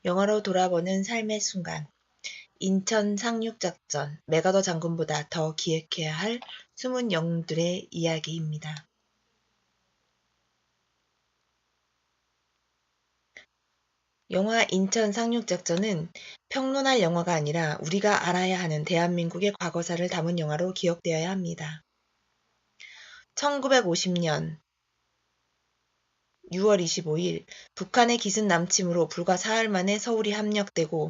영화로 돌아보는 삶의 순간. 인천 상륙작전, 맥아더 장군보다 더 기억해야 할 숨은 영웅들의 이야기입니다. 영화 인천 상륙작전은 평론할 영화가 아니라 우리가 알아야 하는 대한민국의 과거사를 담은 영화로 기억되어야 합니다. 1950년 6월 25일 북한의 기습 남침으로 불과 사흘 만에 서울이 함락되고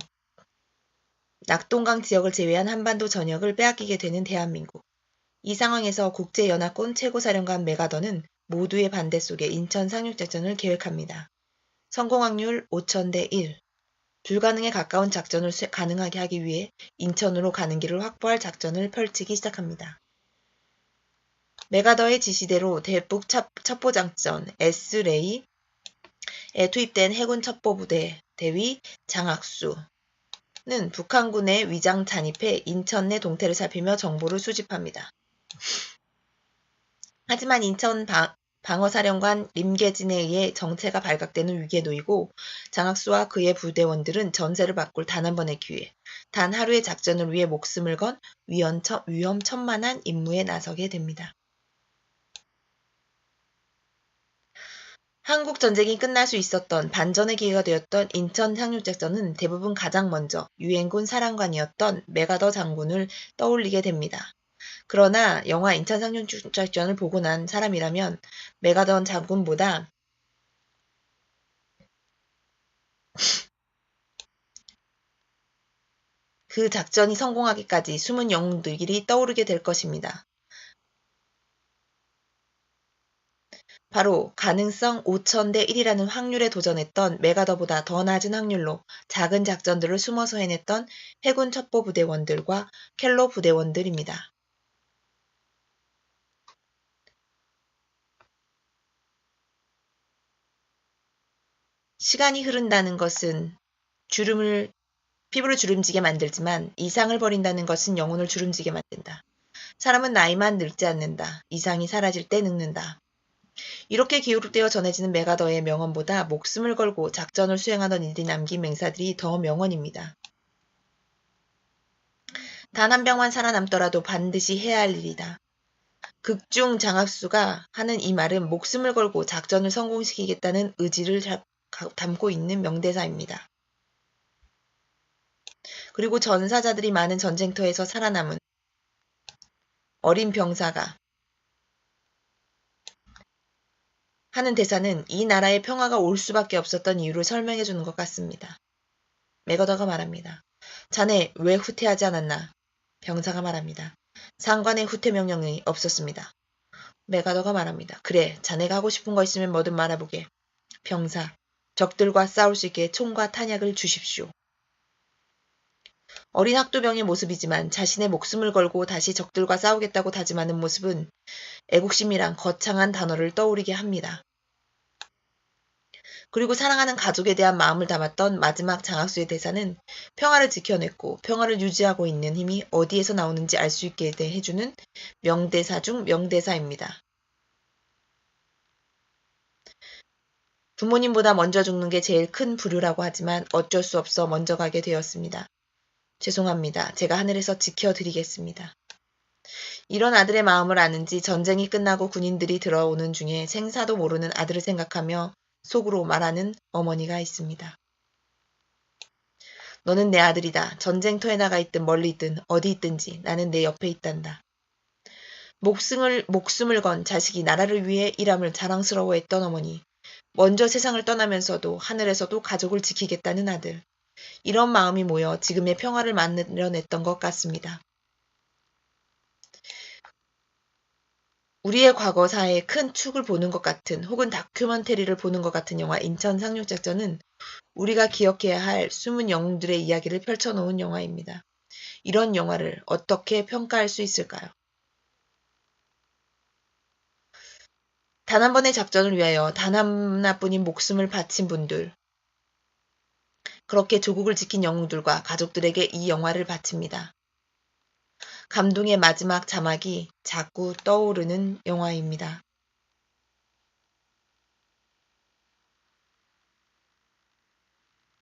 낙동강 지역을 제외한 한반도 전역을 빼앗기게 되는 대한민국. 이 상황에서 국제연합군 최고사령관 맥아더는 모두의 반대 속에 인천 상륙작전을 계획합니다. 성공 확률 5000대 1. 불가능에 가까운 작전을 가능하게 하기 위해 인천으로 가는 길을 확보할 작전을 펼치기 시작합니다. 맥아더의 지시대로 대북 첩보작전 S레이에 투입된 해군 첩보부대 대위 장학수는 북한군의 위장 잔입해 인천 내 동태를 살피며 정보를 수집합니다. 하지만 인천 방어사령관 림계진에 의해 정체가 발각되는 위기에 놓이고 장학수와 그의 부대원들은 전세를 바꿀 단 한 번의 기회, 단 하루의 작전을 위해 목숨을 건 위험천만한 임무에 나서게 됩니다. 한국 전쟁이 끝날 수 있었던 반전의 기회가 되었던 인천 상륙작전은 대부분 가장 먼저 유엔군 사령관이었던 맥아더 장군을 떠올리게 됩니다. 그러나 영화 인천 상륙작전을 보고 난 사람이라면 맥아더 장군보다 그 작전이 성공하기까지 숨은 영웅들이 떠오르게 될 것입니다. 바로 가능성 5000대 1이라는 확률에 도전했던 맥아더보다 더 낮은 확률로 작은 작전들을 숨어서 해냈던 해군 첩보부대원들과 켈로 부대원들입니다. 시간이 흐른다는 것은 피부를 주름지게 만들지만 이상을 버린다는 것은 영혼을 주름지게 만든다. 사람은 나이만 늙지 않는다. 이상이 사라질 때 늙는다. 이렇게 기록되어 전해지는 맥아더의 명언보다 목숨을 걸고 작전을 수행하던 이들이 남긴 맹사들이 더 명언입니다. 단 한 명만 살아남더라도 반드시 해야 할 일이다. 극중 장학수가 하는 이 말은 목숨을 걸고 작전을 성공시키겠다는 의지를 담고 있는 명대사입니다. 그리고 전사자들이 많은 전쟁터에서 살아남은 어린 병사가 하는 대사는 이 나라에 평화가 올 수밖에 없었던 이유를 설명해 주는 것 같습니다. 맥아더가 말합니다. 자네 왜 후퇴하지 않았나? 병사가 말합니다. 상관의 후퇴 명령이 없었습니다. 맥아더가 말합니다. 그래, 자네가 하고 싶은 거 있으면 뭐든 말해보게. 병사, 적들과 싸울 수 있게 총과 탄약을 주십시오. 어린 학도병의 모습이지만 자신의 목숨을 걸고 다시 적들과 싸우겠다고 다짐하는 모습은 애국심이란 거창한 단어를 떠오르게 합니다. 그리고 사랑하는 가족에 대한 마음을 담았던 마지막 장학수의 대사는 평화를 지켜냈고 평화를 유지하고 있는 힘이 어디에서 나오는지 알 수 있게 해주는 명대사 중 명대사입니다. 부모님보다 먼저 죽는 게 제일 큰 부류라고 하지만 어쩔 수 없어 먼저 가게 되었습니다. 죄송합니다. 제가 하늘에서 지켜드리겠습니다. 이런 아들의 마음을 아는지 전쟁이 끝나고 군인들이 들어오는 중에 생사도 모르는 아들을 생각하며 속으로 말하는 어머니가 있습니다. 너는 내 아들이다. 전쟁터에 나가 있든 멀리 있든 어디 있든지 나는 내 옆에 있단다. 목숨을 건 자식이 나라를 위해 일함을 자랑스러워했던 어머니. 먼저 세상을 떠나면서도 하늘에서도 가족을 지키겠다는 아들. 이런 마음이 모여 지금의 평화를 만들어냈던 것 같습니다. 우리의 과거사의 큰 축을 보는 것 같은 혹은 다큐멘터리를 보는 것 같은 영화 인천 상륙작전은 우리가 기억해야 할 숨은 영웅들의 이야기를 펼쳐놓은 영화입니다. 이런 영화를 어떻게 평가할 수 있을까요? 단 한 번의 작전을 위하여 단 하나뿐인 목숨을 바친 분들, 그렇게 조국을 지킨 영웅들과 가족들에게 이 영화를 바칩니다. 감동의 마지막 자막이 자꾸 떠오르는 영화입니다.